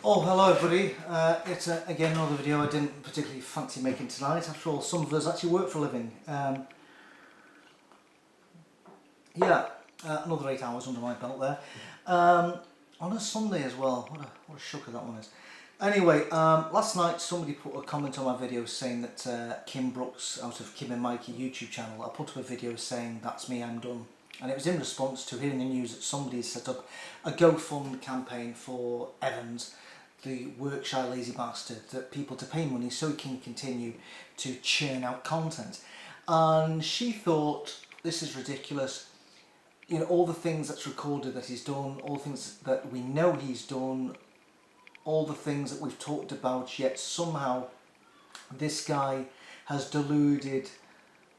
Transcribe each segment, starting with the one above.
Oh, hello everybody. It's again another video I didn't particularly fancy making tonight. After all, some of us actually work for a living. Another 8 hours under my belt there. On a Sunday as well. What a shocker that one is. Anyway, last night somebody put a comment on my video saying that Kim Brooks out of Kim and Mikey YouTube channel, I put up a video saying that's me, I'm done. And it was in response to hearing the news that somebody set up a GoFund campaign for Evans, the work-shy lazy bastard, that people to pay money so he can continue to churn out content. And she thought, this is ridiculous. You know, all the things that's recorded that he's done, all the things that we know he's done, all the things that we've talked about, yet somehow this guy has deluded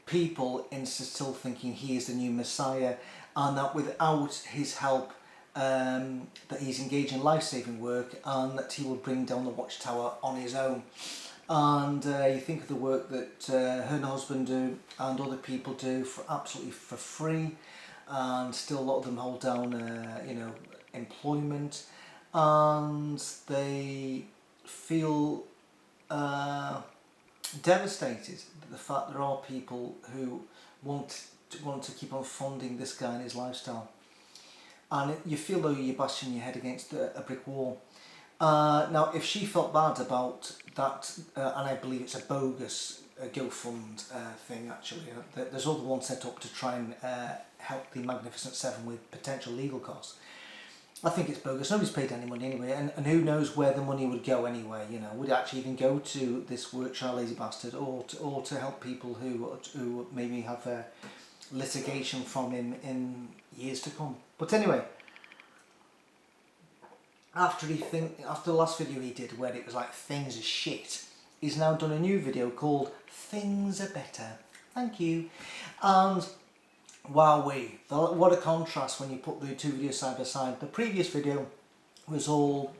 people into still thinking he is the new Messiah, and that without his help that he's engaged in life-saving work, and that he will bring down the watchtower on his own. And you think of the work that her and her husband do and other people do for absolutely for free, and still a lot of them hold down employment, and they feel devastated at the fact there are people who want to keep on funding this guy and his lifestyle. And you feel though you're bashing your head against a brick wall. Now, if she felt bad about that, and I believe it's a bogus GoFund thing actually, there's other ones set up to try and help the Magnificent Seven with potential legal costs. I think it's bogus. Nobody's paid any money anyway, and who knows where the money would go anyway. You know, would it actually even go to this work-shy lazy bastard, or to help people who maybe have litigation from him in years to come? But anyway, after the last video he did where it was like things are shit, he's now done a new video called Things Are Better. Thank you. And wowee, what a contrast when you put the two videos side by side. The previous video was all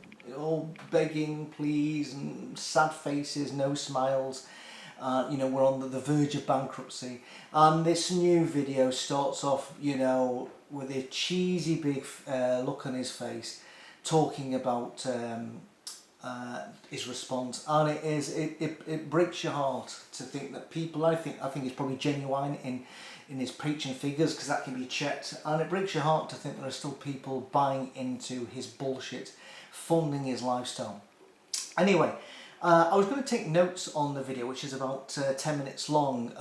begging, please, and sad faces, no smiles. We're on the verge of bankruptcy. And this new video starts off, with a cheesy big look on his face, talking about his response, and it breaks your heart to think that people. I think it's probably genuine in his preaching figures, because that can be checked, and it breaks your heart to think there are still people buying into his bullshit, funding his lifestyle. Anyway, I was going to take notes on the video, which is about 10 minutes long.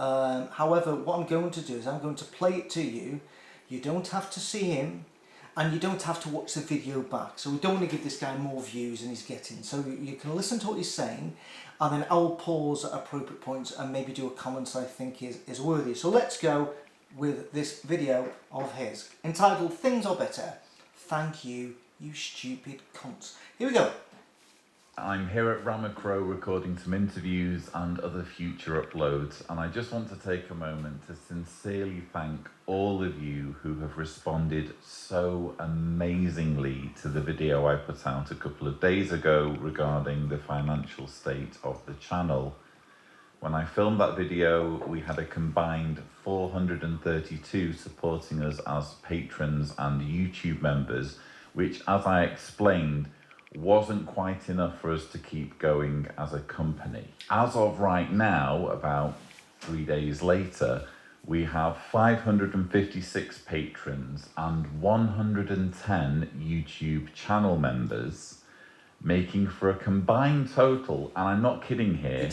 However, what I'm going to do is I'm going to play it to you. You don't have to see him, and you don't have to watch the video back. So we don't want to give this guy more views than he's getting. So you can listen to what he's saying, and then I'll pause at appropriate points and maybe do a comment I think is worthy. So let's go with this video of his, entitled Things Are Better. Thank you, you stupid cunts. Here we go. I'm here at Ramacro recording some interviews and other future uploads, and I just want to take a moment to sincerely thank all of you who have responded so amazingly to the video I put out a couple of days ago regarding the financial state of the channel. When I filmed that video, we had a combined 432 supporting us as patrons and YouTube members, which, as I explained, wasn't quite enough for us to keep going as a company. As of right now, about 3 days later, we have 556 patrons and 110 YouTube channel members, making for a combined total, and I'm not kidding here,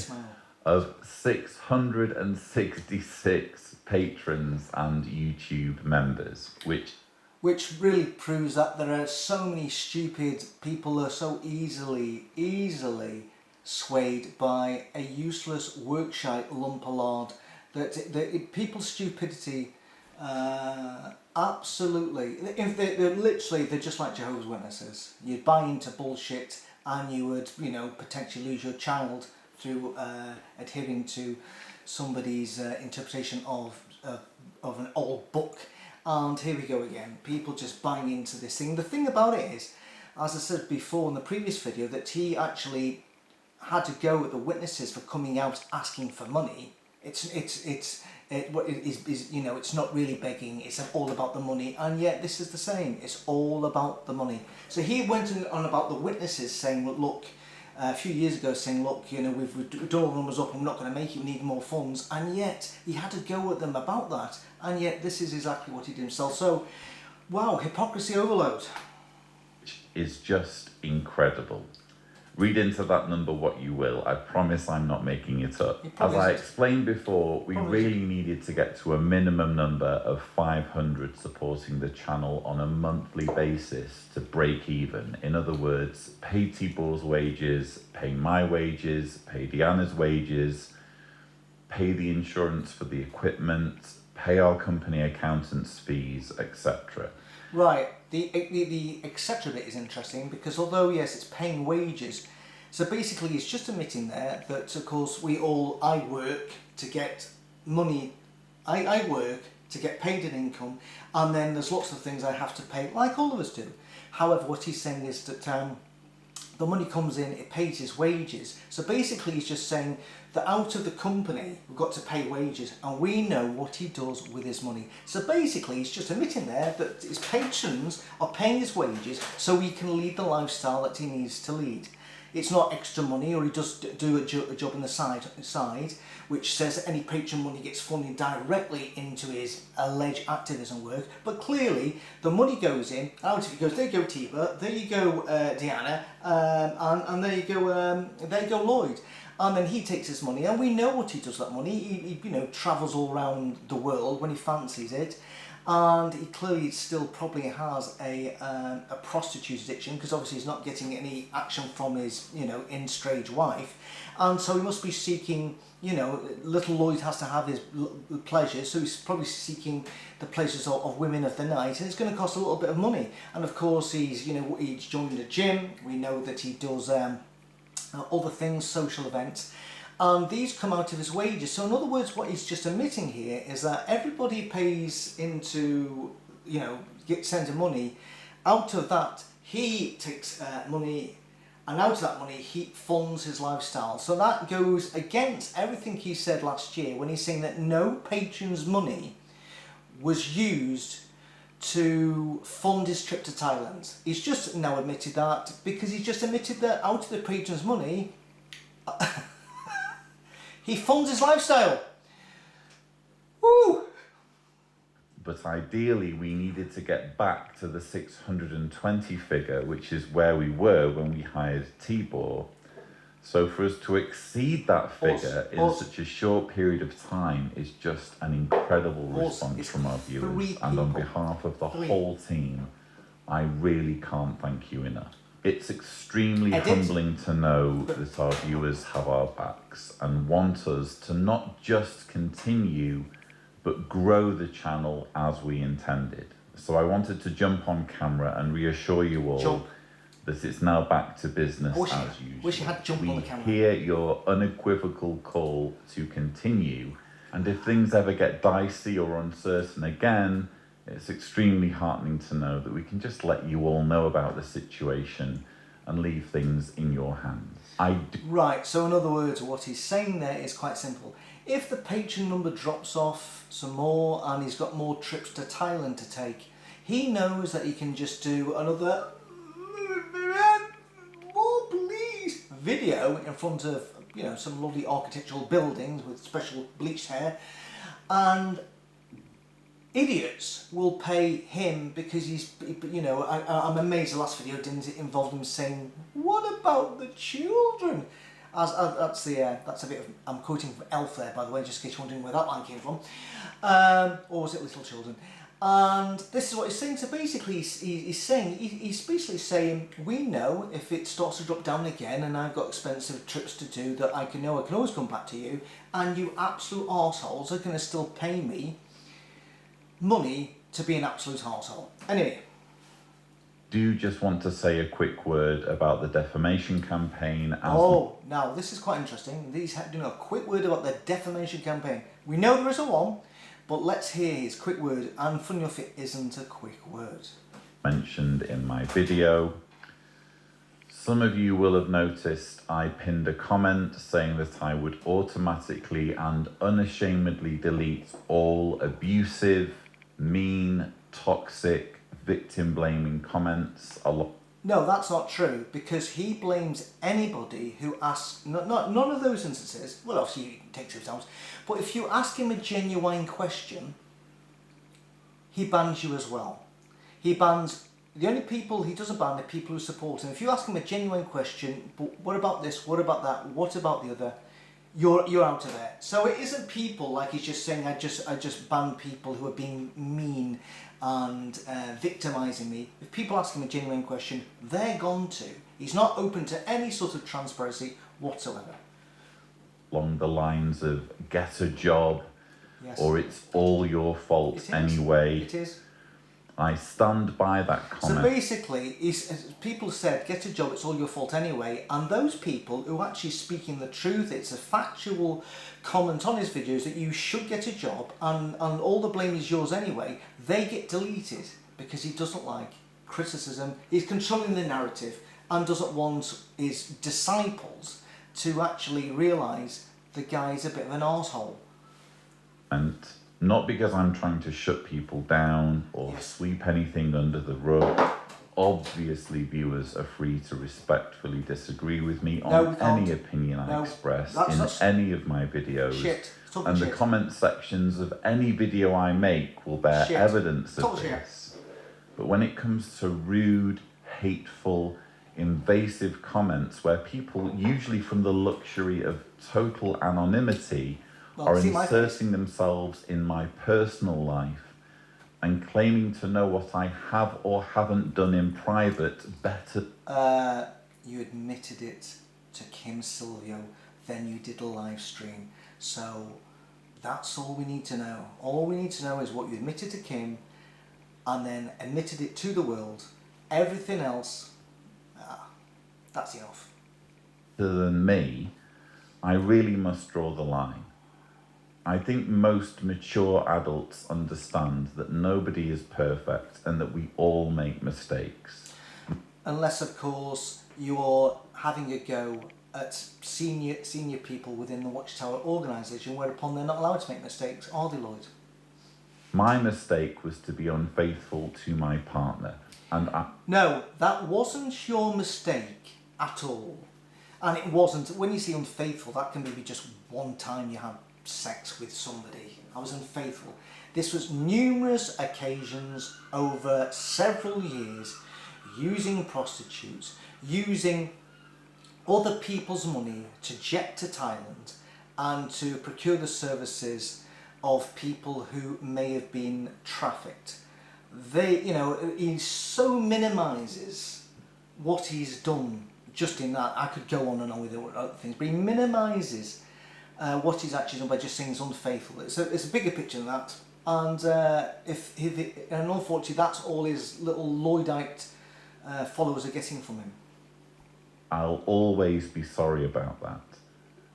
of 666 patrons and YouTube members, which really proves that there are so many stupid people who are so easily swayed by a useless work-shy lump of lard. That people's stupidity, absolutely, they're just like Jehovah's Witnesses. You'd buy into bullshit, and you would, potentially lose your child through adhering to somebody's interpretation of an old book. And here we go again, people just buying into this thing. The thing about it is, as I said before in the previous video, that he actually had to go at the witnesses for coming out asking for money. It's you know, it's not really begging, it's all about the money, and yet this is the same, it's all about the money. So he went on about the witnesses saying, look, a few years ago saying, look, you know, we've done all the numbers up and we're not going to make it, we need more funds, and yet he had to go at them about that, and yet this is exactly what he did himself. So, wow, hypocrisy overload. Is just incredible. Read into that number what you will. I promise I'm not making it up. As I explained before, we really needed to get to a minimum number of 500 supporting the channel on a monthly basis to break even. In other words, pay Tibor's wages, pay my wages, pay Deanna's wages, pay the insurance for the equipment, pay our company accountants' fees, etc. Right, the etc. bit is interesting because although, yes, it's paying wages, so basically it's just admitting there that, of course, I work to get money, I work to get paid an income, and then there's lots of things I have to pay, like all of us do. However, what he's saying is that the money comes in, it pays his wages. So basically he's just saying that out of the company, we've got to pay wages, and we know what he does with his money. So basically he's just admitting there that his patrons are paying his wages so he can lead the lifestyle that he needs to lead. It's not extra money, or he does do a job on the side, which says any patron money gets funded directly into his alleged activism work. But clearly, the money goes in, out of it goes, there you go Tibor, there you go Deanna, and there you go Lloyd. And then he takes his money, and we know what he does with that money. He you know, travels all around the world when he fancies it. And he clearly still probably has a prostitute addiction, because obviously he's not getting any action from his, you know, estranged wife, and so he must be seeking, you know, little Lloyd has to have his pleasures, so he's probably seeking the pleasures of women of the night, and it's going to cost a little bit of money. And of course he's joined a gym. We know that he does other things, social events. These come out of his wages. So in other words, what he's just admitting here is that everybody pays into, you know, sends him money. Out of that, he takes money, and out of that money, he funds his lifestyle. So that goes against everything he said last year when he's saying that no patron's money was used to fund his trip to Thailand. He's just now admitted that, because he's just admitted that out of the patron's money, he funds his lifestyle. Woo! But ideally, we needed to get back to the 620 figure, which is where we were when we hired Tibor. So for us to exceed that figure in such a short period of time is just an incredible response from our viewers. And on behalf of the whole team, I really can't thank you enough. It's extremely humbling to know that our viewers have our backs and want us to not just continue, but grow the channel as we intended. So I wanted to jump on camera and reassure you all that it's now back to business as usual. Wish you had jumped on the camera. We hear your unequivocal call to continue, and if things ever get dicey or uncertain again, it's extremely heartening to know that we can just let you all know about the situation and leave things in your hands. Right, so in other words, what he's saying there is quite simple. If the patron number drops off some more and he's got more trips to Thailand to take, he knows that he can just do another video in front of, you know, some lovely architectural buildings with special bleached hair, and idiots will pay him because he's, you know, I'm amazed the last video didn't involve him saying, what about the children? That's a bit of, I'm quoting from Elf there, by the way, just in case you're wondering where that line came from. Or was it Little Children? And this is what he's saying. So basically he's basically saying, we know if it starts to drop down again and I've got expensive trips to do, that I can always come back to you, and you absolute arseholes are going to still pay me money to be an absolute arsehole. Anyway. Do just want to say a quick word about the defamation campaign. Now this is quite interesting. He's doing a quick word about the defamation campaign. We know there is a one, but let's hear his quick word, and funny enough, it isn't a quick word. Mentioned in my video. Some of you will have noticed I pinned a comment saying that I would automatically and unashamedly delete all abusive, mean, toxic, victim-blaming comments. No, that's not true, because he blames anybody who asks, none of those instances, well obviously he takes it times, but if you ask him a genuine question, he bans you as well. He bans, the only people he doesn't ban are people who support him. If you ask him a genuine question, but what about this, what about that, what about the other, you're out of there. So it isn't people like he's just saying, I just ban people who are being mean and victimising me. If people ask him a genuine question, they're gone to. He's not open to any sort of transparency whatsoever. Along the lines of get a job, Yes. or it's all your fault anyway. It is. I stand by that comment. So basically, people said, get a job, it's all your fault anyway, and those people who are actually speaking the truth, it's a factual comment on his videos that you should get a job and all the blame is yours anyway, they get deleted because he doesn't like criticism, he's controlling the narrative and doesn't want his disciples to actually realise the guy's a bit of an arsehole. And not because I'm trying to shut people down or sweep anything under the rug. Obviously, viewers are free to respectfully disagree with me on any opinion I express in any of my videos. And the comment sections of any video I make will bear evidence of this. But when it comes to rude, hateful, invasive comments where people, usually from the luxury of total anonymity, are inserting themselves in my personal life and claiming to know what I have or haven't done in private better. You admitted it to Kim Silvio, then you did a live stream. So that's all we need to know. All we need to know is what you admitted to Kim and then admitted it to the world. Everything else, that's enough. Other than me, I really must draw the line. I think most mature adults understand that nobody is perfect and that we all make mistakes. Unless, of course, you're having a go at senior people within the Watchtower organisation, whereupon they're not allowed to make mistakes, are they, Lloyd? My mistake was to be unfaithful to my partner. No, that wasn't your mistake at all. And it wasn't, when you say unfaithful, that can be just one time you had sex with somebody. I was unfaithful. This was numerous occasions over several years, using prostitutes, using other people's money to jet to Thailand and to procure the services of people who may have been trafficked. He so minimises what he's done just in that. I could go on and on with other things, but he minimises what he's actually done by just saying he's unfaithful. It's a bigger picture than that, and and unfortunately that's all his little Lloydite followers are getting from him. I'll always be sorry about that,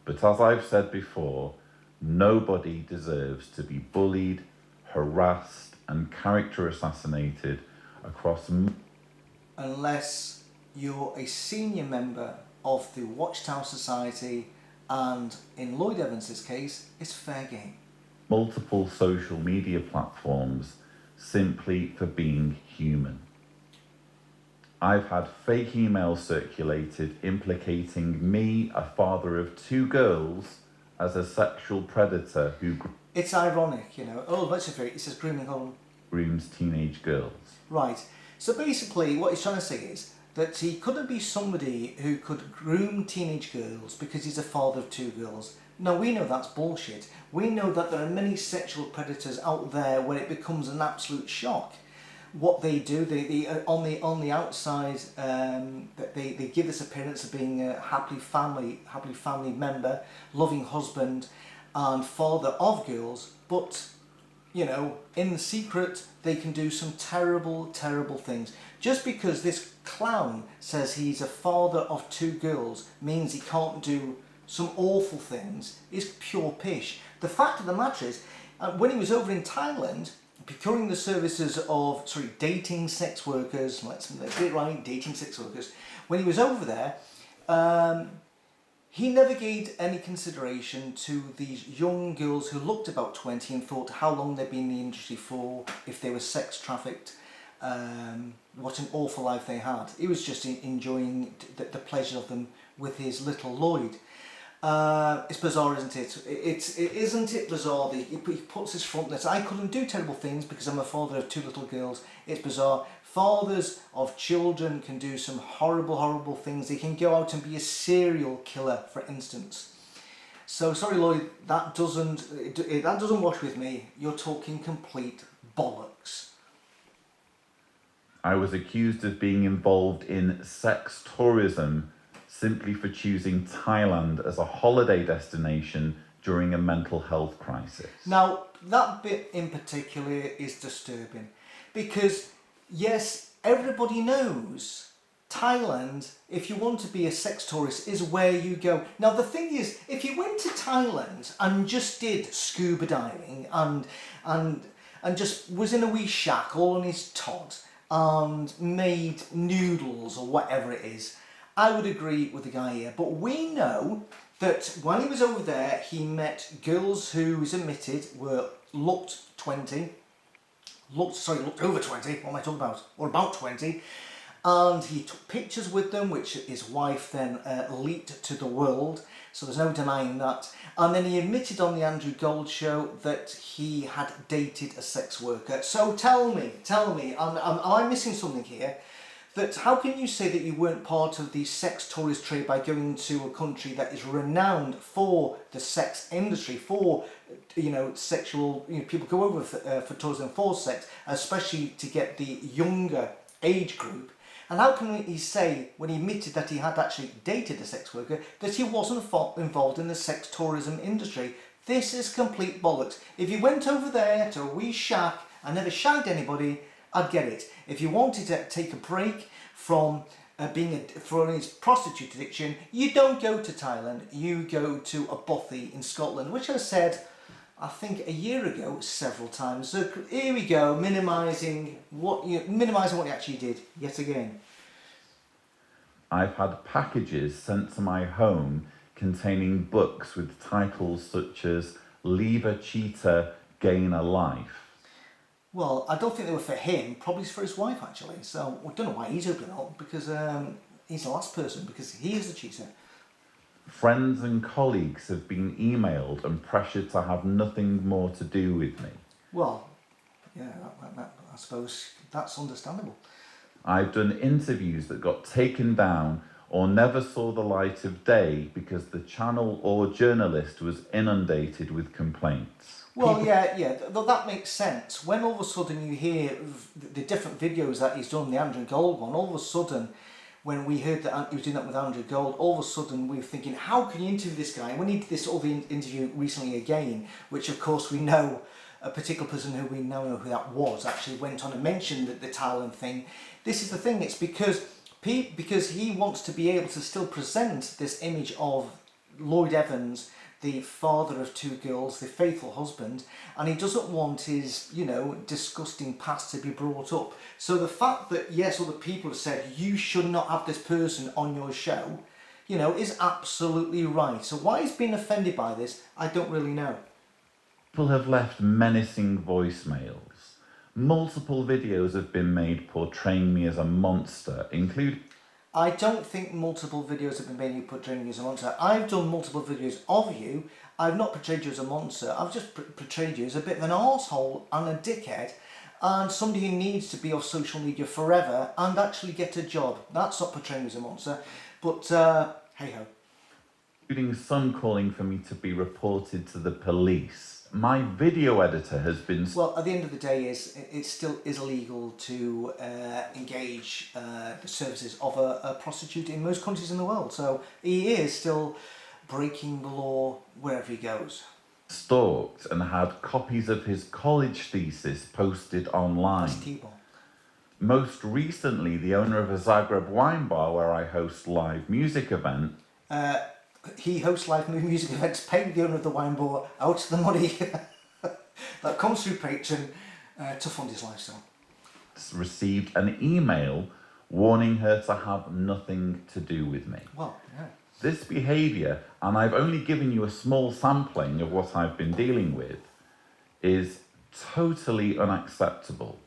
but as I've said before, nobody deserves to be bullied, harassed and character assassinated across... Unless you're a senior member of the Watchtower Society, and in Lloyd Evans' case, it's fair game. Multiple social media platforms simply for being human. I've had fake emails circulated implicating me, a father of 2 girls, as a sexual predator who... It's ironic, let's just read it. It says grooming home. Grooms teenage girls. Right. So basically what he's trying to say is that he couldn't be somebody who could groom teenage girls because he's a father of 2 girls. Now, we know that's bullshit. We know that there are many sexual predators out there where it becomes an absolute shock. What they do, they on the outside, they give this appearance of being a happy family member, loving husband and father of girls, but in the secret they can do some terrible things. Just because this clown says he's a father of 2 girls means he can't do some awful things is pure pish. The fact of the matter is, when he was over in Thailand, procuring the services of, dating sex workers, let's get it right, dating sex workers. When he was over there, he never gave any consideration to these young girls who looked about 20 and thought how long they'd been in the industry for, if they were sex trafficked, what an awful life they had. He was just enjoying the pleasure of them with his little Lloyd. It's bizarre, isn't it? Isn't it bizarre that he puts his front there. I couldn't do terrible things because I'm a father of 2 little girls. It's bizarre. Fathers of children can do some horrible, horrible things. They can go out and be a serial killer, for instance. So sorry, Lloyd, that doesn't wash with me. You're talking complete bollocks. I was accused of being involved in sex tourism simply for choosing Thailand as a holiday destination during a mental health crisis. Now, that bit in particular is disturbing because, yes, everybody knows Thailand, if you want to be a sex tourist, is where you go. Now, the thing is, if you went to Thailand and just did scuba diving and just was in a wee shack all on his Todd and made noodles or whatever it is, I would agree with the guy here. But we know that when he was over there, he met girls who he's admitted looked over 20, what am I talking about? Or about 20. And he took pictures with them, which his wife then leaked to the world. So there's no denying that. And then he admitted on the Andrew Gold show that he had dated a sex worker. So tell me, am I missing something here? That how can you say that you weren't part of the sex tourist trade by going to a country that is renowned for the sex industry, for sexual, people go over for tourism for sex, especially to get the younger age group. And how can he say, when he admitted that he had actually dated a sex worker, that he wasn't involved in the sex tourism industry? This is complete bollocks. If you went over there to a wee shack and never shagged anybody, I'd get it. If you wanted to take a break from from his prostitute addiction, you don't go to Thailand, you go to a bothy in Scotland, which I said, I think a year ago, several times. So here we go, minimising what he actually did, yet again. I've had packages sent to my home containing books with titles such as Leave a Cheater, Gain a Life. Well, I don't think they were for him, probably for his wife actually. So I don't know why he's opening up, because he's the last person, because he is the cheater. Friends and colleagues have been emailed and pressured to have nothing more to do with me. Well, yeah, I suppose that's understandable. I've done interviews that got taken down or never saw the light of day because the channel or journalist was inundated with complaints. Well, that makes sense. When all of a sudden you hear the different videos that he's done, the Andrew Gold one, all of a sudden, when we heard that he was doing that with Andrew Gold, all of a sudden we were thinking, how can you interview this guy? We did this other interview recently again, which of course we know, a particular person who we now know who that was, actually went on and mentioned the Thailand thing. This is the thing, it's because he wants to be able to still present this image of Lloyd Evans, the father of 2 girls, the faithful husband, and he doesn't want his, disgusting past to be brought up. So the fact that, yes, other people have said, you should not have this person on your show, is absolutely right. So why he's been offended by this, I don't really know. People have left menacing voicemails. Multiple videos have been made portraying me as a monster, including... I don't think multiple videos have been made of you portraying you as a monster. I've done multiple videos of you. I've not portrayed you as a monster. I've just portrayed you as a bit of an arsehole and a dickhead and somebody who needs to be off social media forever and actually get a job. That's not portraying you as a monster. But, hey-ho. Including some calling for me to be reported to the police. My video editor has been... Well, at the end of the day, it still is illegal to engage the services of a prostitute in most countries in the world. So he is still breaking the law wherever he goes. Stalked and had copies of his college thesis posted online. That's T-ball. Most recently, the owner of a Zagreb wine bar where I host live music events. He hosts live music events, paying the owner of the wine bar out of the money that comes through Patreon. To fund his lifestyle. Received an email warning her to have nothing to do with me. Well, yeah. This behaviour, and I've only given you a small sampling of what I've been dealing with, is totally unacceptable.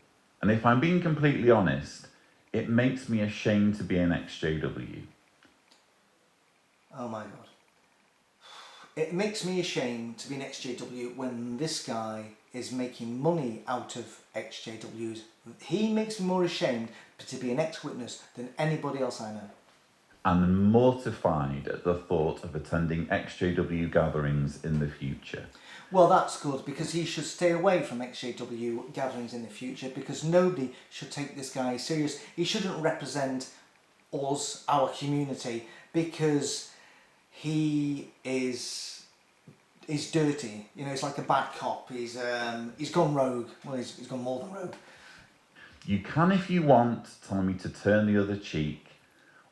And if I'm being completely honest, it makes me ashamed to be an XJW. Oh my God. It makes me ashamed to be an XJW when this guy is making money out of XJWs. He makes me more ashamed to be an ex-witness than anybody else I know. And mortified at the thought of attending XJW gatherings in the future. Well, that's good, because he should stay away from XJW gatherings in the future, because nobody should take this guy serious. He shouldn't represent us, our community, because he is dirty. You know, he's like a bad cop. He's gone rogue. Well, he's gone more than rogue. You can, if you want, tell me to turn the other cheek,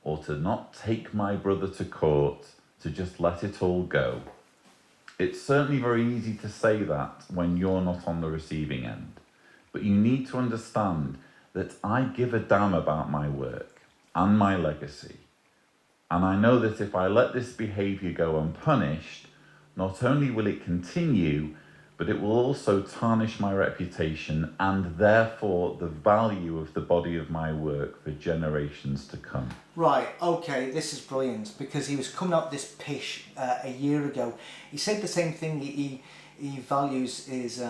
or to not take my brother to court, to just let it all go. It's certainly very easy to say that when you're not on the receiving end. But you need to understand that I give a damn about my work and my legacy. And I know that if I let this behaviour go unpunished, not only will it continue, but it will also tarnish my reputation and therefore the value of the body of my work for generations to come. Right, okay, this is brilliant, because he was coming out this pish a year ago. He said the same thing. He values his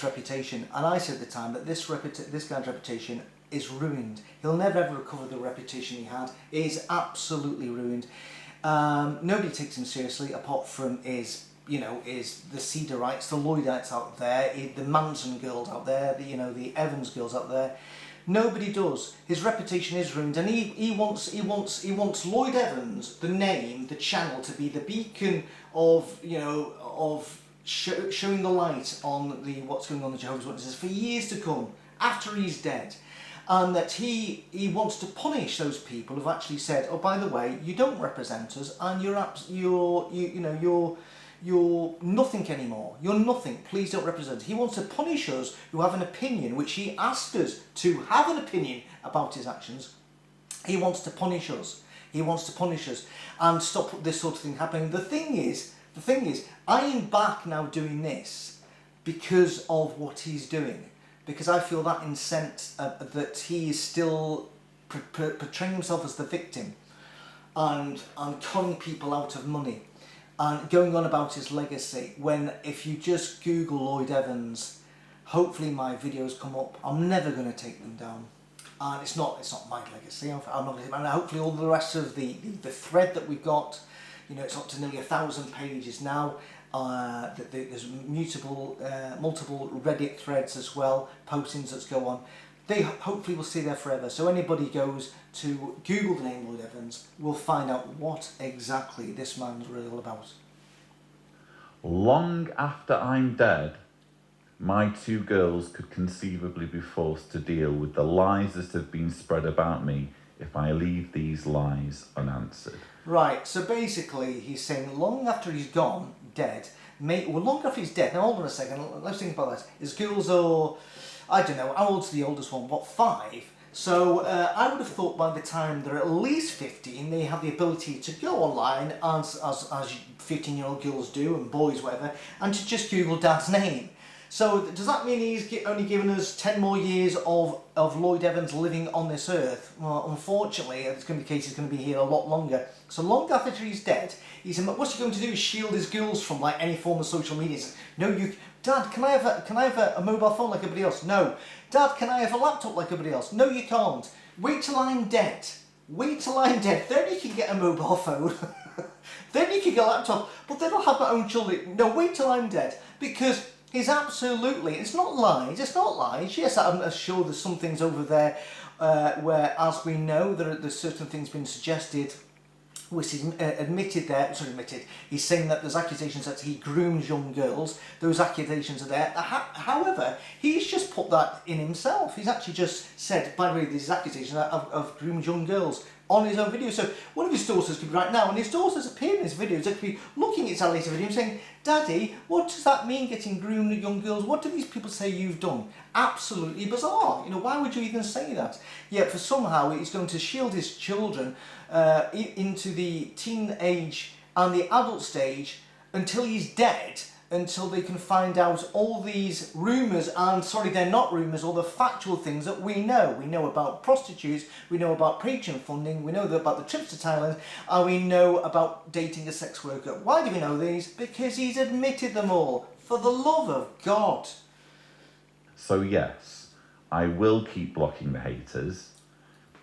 reputation, and I said at the time that this guy's reputation is ruined. He'll never ever recover the reputation he had. It is absolutely ruined. Nobody takes him seriously apart from is the Cedarites, the Lloydites out there, the Manson girls out there, the Evans girls out there. Nobody does. His reputation is ruined, and he wants Lloyd Evans, the name, the channel, to be the beacon of showing the light on what's going on in the Jehovah's Witnesses for years to come after he's dead. And that he wants to punish those people who've actually said, oh, by the way, you don't represent us, and you're nothing anymore. You're nothing. Please don't represent us. He wants to punish us who have an opinion, which he asked us to have an opinion about his actions. He wants to punish us. He wants to punish us and stop this sort of thing happening. The thing is, I am back now doing this because of what he's doing. Because I feel that incensed that he is still portraying himself as the victim and conning people out of money and going on about his legacy, when if you just Google Lloyd Evans, hopefully my videos come up. I'm never going to take them down. And it's not my legacy. I'm not, and hopefully all the rest of the thread that we've got, it's up to nearly 1,000 pages now. There's multiple Reddit threads as well, postings that go on. They hopefully will stay there forever. So anybody goes to Google the name Lloyd Evans will find out what exactly this man's really all about. Long after I'm dead, my two girls could conceivably be forced to deal with the lies that have been spread about me if I leave these lies unanswered. Right, so basically he's saying long after he's gone, dead, long after he's dead, now hold on a second, let's think about that. His girls are, I don't know, how old's the oldest one, 5? So I would have thought by the time they're at least 15, they have the ability to go online, as 15-year-old girls do, and boys, whatever, and to just Google Dad's name. So does that mean he's only given us 10 more years of Lloyd Evans living on this earth? Well, unfortunately, it's going to be the case he's going to be here a lot longer. So long after he's dead, what's he going to do is shield his girls from any form of social media. No, Dad, can I have a mobile phone like everybody else? No. Dad, can I have a laptop like everybody else? No, you can't. Wait till I'm dead. Wait till I'm dead. Then you can get a mobile phone. Then you can get a laptop. But then I'll have my own children. No, wait till I'm dead. Because he's absolutely, it's not lies. Yes, I'm sure there's some things over there where, as we know, there's certain things being suggested, which is he's saying that there's accusations that he grooms young girls. Those accusations are there. However, he's just put that in himself. He's actually just said, by the way, these accusations of groomed young girls. on his own video. So one of his daughters could be right now, and his daughter's appeared in his videos. They could be looking at his latest video and saying, Daddy, what does that mean, getting groomed young girls? What do these people say you've done? Absolutely bizarre. You know, why would you even say that? Yet for somehow he's going to shield his children into the teen age and the adult stage until he's dead, until they can find out all these rumours, and sorry, they're not rumours, all the factual things that we know. We know about prostitutes, we know about Patreon funding, we know about the trips to Thailand, and we know about dating a sex worker. Why do we know these? Because he's admitted them all. For the love of God. So yes, I will keep blocking the haters,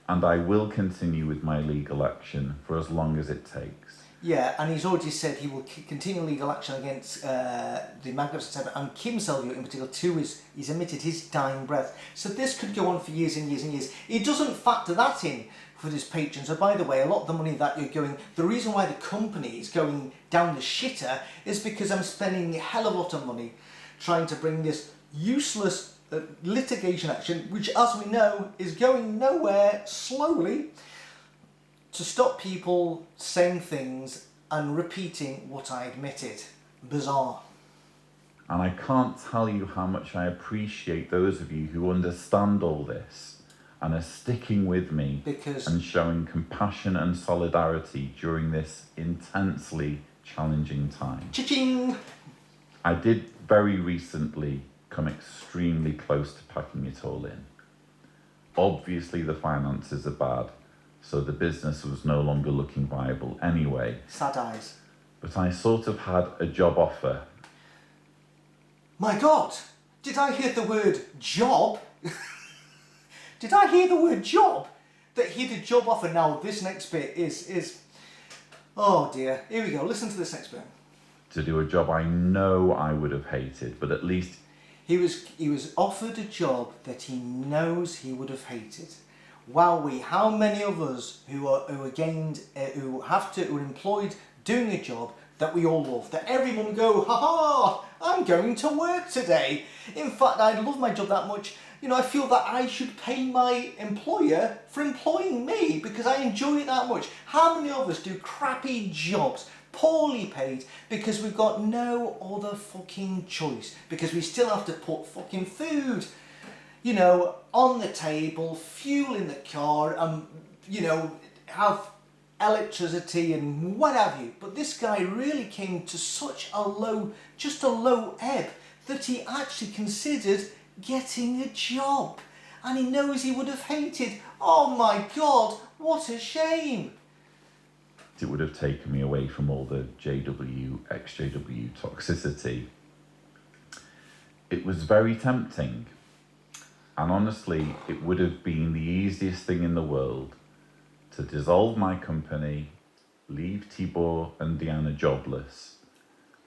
and I will continue with my legal action for as long as it takes. Yeah, and he's already said he will continue legal action against the Magnificent Seven and Kim Selvio in particular to he's emitted his dying breath. So this could go on for years and years and years. He doesn't factor that in for his patrons. So by the way, a lot of the money that you're going, the reason why the company is going down the shitter is because I'm spending a hell of a lot of money trying to bring this useless litigation action, which as we know is going nowhere slowly, to stop people saying things and repeating what I admitted. Bizarre. And I can't tell you how much I appreciate those of you who understand all this and are sticking with me and showing compassion and solidarity during this intensely challenging time. Cha-ching! I did very recently come extremely close to packing it all in. Obviously the finances are bad, so the business was no longer looking viable anyway. Sad eyes. But I sort of had a job offer. My God! Did I hear the word job? Did I hear the word job? That he had a job offer. Now this next bit is... Oh dear. Here we go. Listen to this next bit. To do a job I know I would have hated, but at least... He was offered a job that he knows he would have hated. Wowee, how many of us who are employed doing a job that we all love, that everyone go, ha ha, I'm going to work today. In fact, I love my job that much, you know, I feel that I should pay my employer for employing me because I enjoy it that much. How many of us do crappy jobs, poorly paid, because we've got no other fucking choice, because we still have to put fucking food, you know, on the table, fuel in the car, and, you know, have electricity and what have you. But this guy really came to such a low, just a low ebb, that he actually considered getting a job. And he knows he would have hated. Oh my God, what a shame. It would have taken me away from all the ex-JW toxicity. It was very tempting. And honestly, it would have been the easiest thing in the world to dissolve my company, leave Tibor and Diana jobless,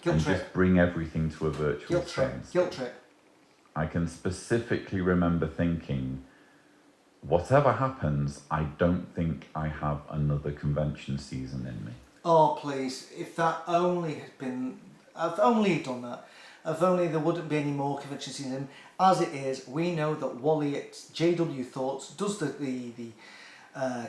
Guilt and trip. just bring everything to a virtual standstill. Guilt trip. I can specifically remember thinking, whatever happens, I don't think I have another convention season in me. Oh please, if that only had been, I've only done that. If only there wouldn't be any more convention season. As it is, we know that Wally at JW Thoughts does the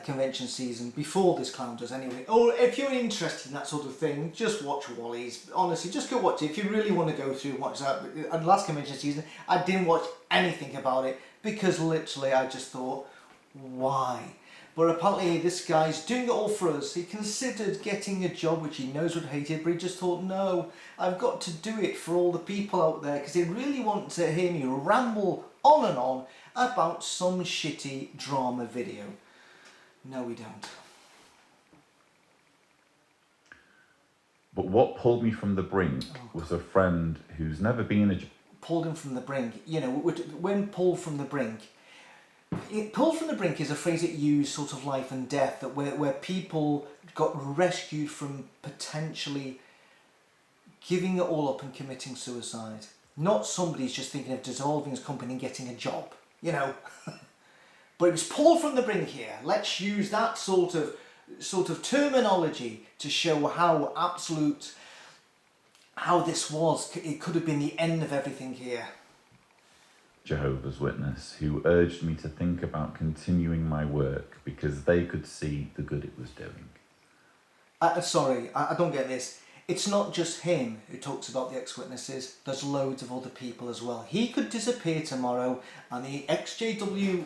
convention season before this clown does anyway. Or if you're interested in that sort of thing, just watch Wally's. Honestly, just go watch it. If you really want to go through and watch that. The last convention season, I didn't watch anything about it because literally I just thought, why? But apparently this guy's doing it all for us. He considered getting a job which he knows would hate it, but he just thought, no, I've got to do it for all the people out there because they really want to hear me ramble on and on about some shitty drama video. No, we don't. But what pulled me from the brink was a friend who's never been a... Pulled him from the brink. You know, when pulled from the brink, pulled from the brink is a phrase that used sort of life and death, that where people got rescued from potentially giving it all up and committing suicide. Not somebody's just thinking of dissolving his company and getting a job, you know. But it was pulled from the brink here. Let's use that sort of terminology to show how this was. It could have been the end of everything here. Jehovah's Witness who urged me to think about continuing my work because they could see the good it was doing. Sorry, I don't get this. It's not just him who talks about the ex-witnesses. There's loads of other people as well. He could disappear tomorrow and the XJW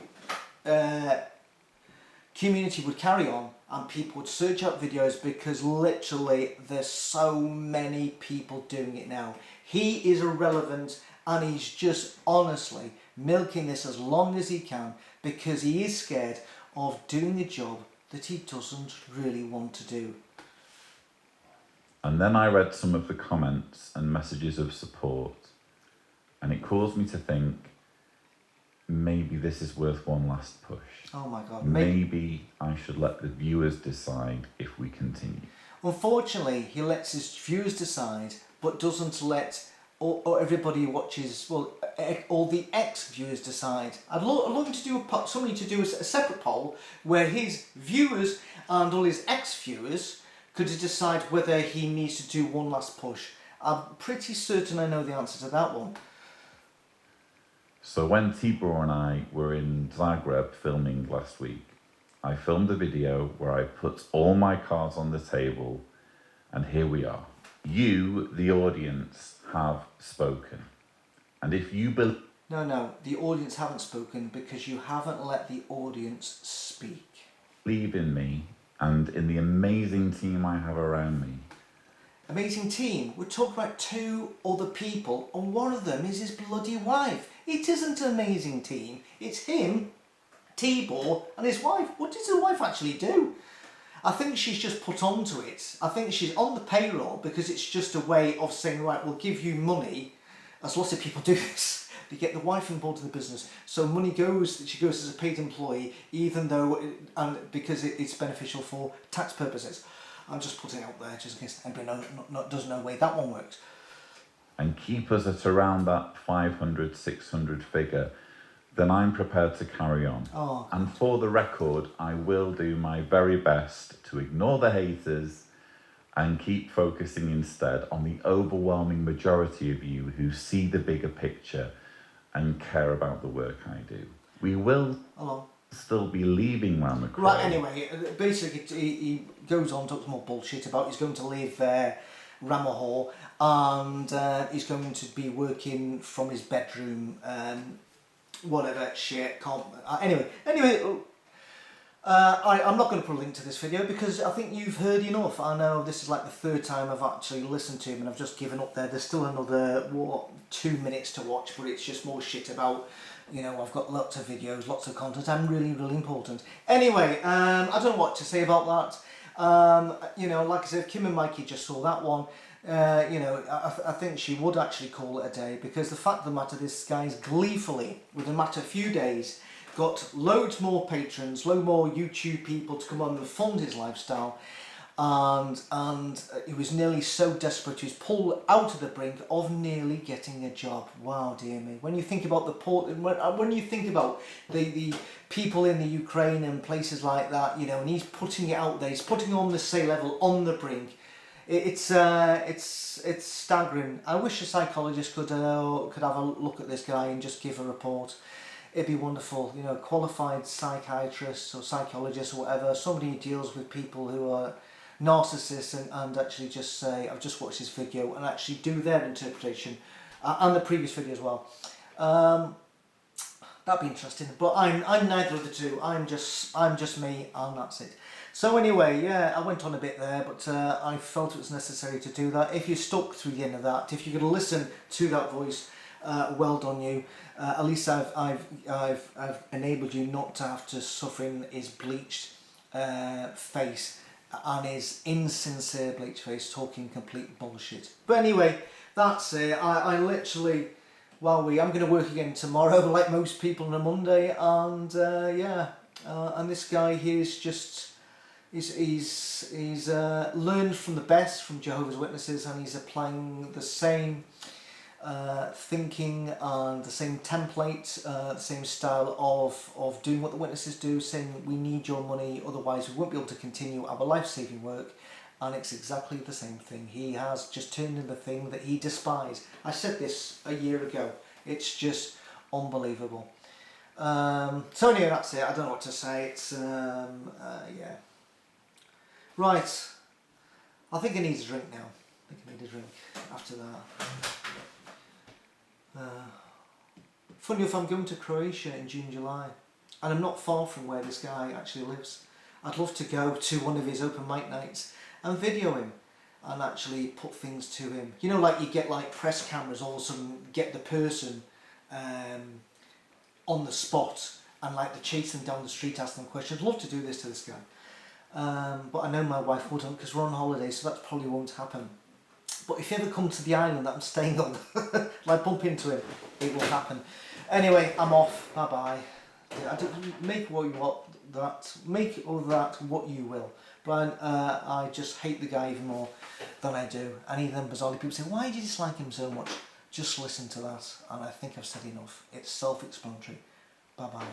community would carry on and people would search out videos because literally there's so many people doing it now. He is irrelevant and he's just honestly milking this as long as he can because he is scared of doing a job that he doesn't really want to do. And then I read some of the comments and messages of support, and it caused me to think, maybe this is worth one last push. Oh my God. Maybe I should let the viewers decide if we continue. Unfortunately, he lets his viewers decide, but doesn't let or everybody who watches, well, all the ex-viewers decide. I'd love him to do somebody to do a separate poll where his viewers and all his ex-viewers could decide whether he needs to do one last push. I'm pretty certain I know the answer to that one. So when Tibor and I were in Zagreb filming last week, I filmed a video where I put all my cards on the table, and here we are. You, the audience, have spoken. And if you believe... No, the audience haven't spoken because you haven't let the audience speak. Believe in me and in the amazing team I have around me. Amazing team? We're talking about 2 other people and one of them is his bloody wife. It isn't an amazing team. It's him, Tibor and his wife. What does his wife actually do? I think she's just put onto it. I think she's on the payroll because it's just a way of saying, right, we'll give you money, as lots of people do this, to get the wife involved in the business. So money goes, she goes as a paid employee, even though, and because it's beneficial for tax purposes. I'm just putting it out there just in case anybody doesn't know the way that one works. And keep us at around that 500, 600 figure, then I'm prepared to carry on. Oh. And for the record, I will do my very best to ignore the haters and keep focusing instead on the overwhelming majority of you who see the bigger picture and care about the work I do. We will still be leaving Ramacrow. Right, anyway, basically he goes on, talks more bullshit about he's going to leave Ramahor and he's going to be working from his bedroom, whatever shit, anyway, I'm not going to put a link to this video because I think you've heard enough. I know this is like the 3rd time I've actually listened to him and I've just given up there. There's still another 2 minutes to watch, but it's just more shit about, you know, I've got lots of videos, lots of content. I'm really, really important. Anyway, I don't know what to say about that. You know, like I said, Kim and Mikey just saw that one. You know, I think she would actually call it a day because the fact of the matter, this guy's gleefully, within a matter of few days, got loads more patrons, loads more YouTube people to come on and fund his lifestyle, and he was nearly so desperate he was pulled out of the brink of nearly getting a job. Wow, dear me. When you think about when you think about the people in the Ukraine and places like that, you know, and he's putting it out there, he's putting on the same level on the brink. It's staggering. I wish a psychologist could have a look at this guy and just give a report. It'd be wonderful, you know, qualified psychiatrist or psychologist or whatever, somebody who deals with people who are narcissists and actually just say, I've just watched this video and actually do their interpretation and the previous video as well. That'd be interesting, but I'm neither of the two. I'm just me and that's it. So anyway, yeah, I went on a bit there, but I felt it was necessary to do that. If you stuck through the end of that, if you could listen to that voice, well done you. At least I've enabled you not to have to suffer in his bleached face and his insincere bleached face talking complete bullshit. But anyway, that's it. I literally, I'm going to work again tomorrow like most people on a Monday, and and this guy here's just. He's learned from the best from Jehovah's Witnesses, and he's applying the same thinking and the same template, the same style of doing what the witnesses do, saying we need your money, otherwise we won't be able to continue our life-saving work. And it's exactly the same thing. He has just turned in the thing that he despised. I said this a year ago. It's just Unbelievable. So anyway, that's it. I don't know what to say. It's yeah. Right. I think I need a drink now. I think I need a drink after that. Funny enough, I'm going to Croatia in June, July, and I'm not far from where this guy actually lives. I'd love to go to one of his open mic nights and video him and actually put things to him. You know, like you get like press cameras, all of a sudden get the person on the spot and like to chase them down the street, ask them questions. I'd love to do this to this guy. But I know my wife wouldn't because we're on holiday, so that probably won't happen. But if you ever come to the island that I'm staying on, like bump into him, it will happen. Anyway, I'm off. Bye bye. Yeah, make what you want. Make of that what you will. But I just hate the guy even more than I do. And even bizarrely people say, why do you dislike him so much? Just listen to that, and I think I've said enough. It's self-explanatory. Bye bye.